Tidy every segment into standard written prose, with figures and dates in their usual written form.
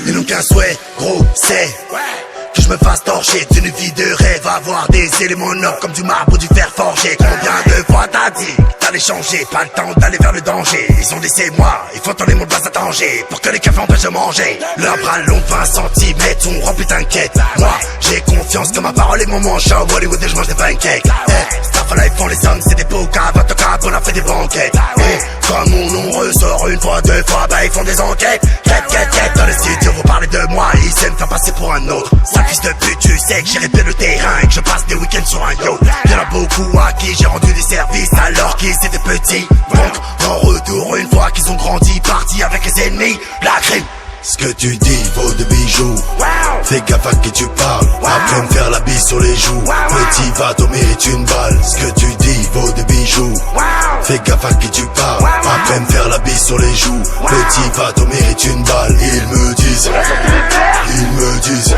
Ils n'ont qu'un souhait, gros, c'est que je me fasse torcher d'une vie de rêve. Avoir des éléments nobles comme du marbre ou du fer forgé. Combien de fois t'as dit t'allais changer? Pas le temps d'aller vers le danger. Ils ont laissé moi, il faut tourner mon bas à danger pour que les cafés empêchent de manger. Leurs bras longs 20 centimètres sont remplis d'inquiète. Moi, j'ai confiance que ma parole est mon manche. À Hollywood et je mange des pancakes. Starfall font les hommes, c'est des pokas. Votre cap, on a fait des banquettes. Quand mon nom ressort une fois, deux fois, bah ils font des enquêtes. Quête, dans le studio, vous parlez de moi. Ils aiment faire passer pour un autre. Sale fils de pute, tu sais que j'ai répété le terrain et que je passe des week-ends sur un yacht. Y'en a beaucoup à qui j'ai rendu des services alors qu'ils étaient petits. Donc, en retour, une fois qu'ils ont grandi, partis avec les ennemis, la crime. Ce que tu dis vaut de bijoux. Fais gaffe à qui tu parles. Après me faire la bise sur les joues. Petit va t'en mérite une balle. Ce que tu dis vaut de bijoux. Fais gaffe à qui tu parles. Après me faire la bise sur les joues. Petit va t'en mérite une balle. Ils me disent. Ils me disent.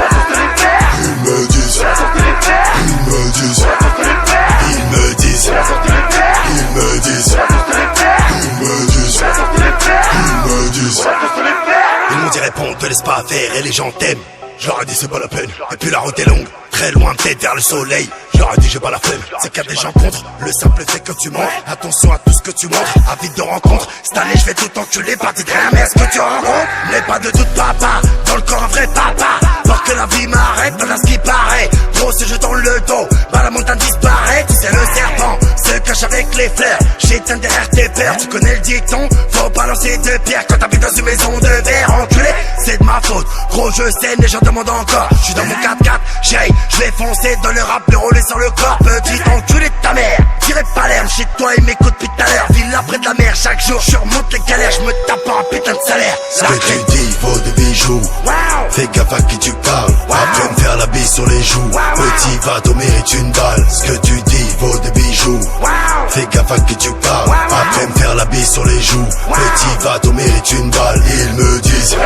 Ils me disent. Ils me disent. Ils me disent. Ils me disent. Ils me disent. Ils me disent. Ils m'ont dit réponds, te laisse pas faire et les gens t'aiment. Je leur ai dit c'est pas la peine, et puis la route est longue, très loin peut-être vers le soleil. Je leur ai dit j'ai pas la flemme, c'est qu'il y a des gens contre le simple fait que tu montres. Attention à tout ce que tu montres, avide de rencontres. Cette année je vais tout enculer par tes drains. Mais est-ce que tu rencontres? N'aie pas de doute papa, dans le corps un vrai papa. Pour que la vie m'arrête, voilà ce qui paraît. Gros si je tourne le dos, bah la montagne disparaît. Tu sais le serpent se cache avec les fleurs. J'éteins derrière tes peurs, tu connais le dicton. Faut pas lancer de pierre quand t'habites dans une maison de verre. Enculé, c'est de ma faute, gros je sais, les gens demandent encore. Je suis dans mon 4x4, je vais foncer dans le rap, le rouler sur le corps. Petit enculé de ta mère, tirez pas l'air chez toi et m'écoute depuis tout à l'heure. Ville après de la mer, chaque jour je remonte les galères, je me tape un putain de salaire. Ce que tu dis vaut de bijoux. Fais gaffe à qui tu parles. Après me faire la bise sur les joues. Petit va t'en mérite une balle. Ce que tu dis vaut de bijoux. Fais gaffe à qui tu parles. Après me faire la bise sur les joues. Petit va t'en mérite une balle. Ils me disent.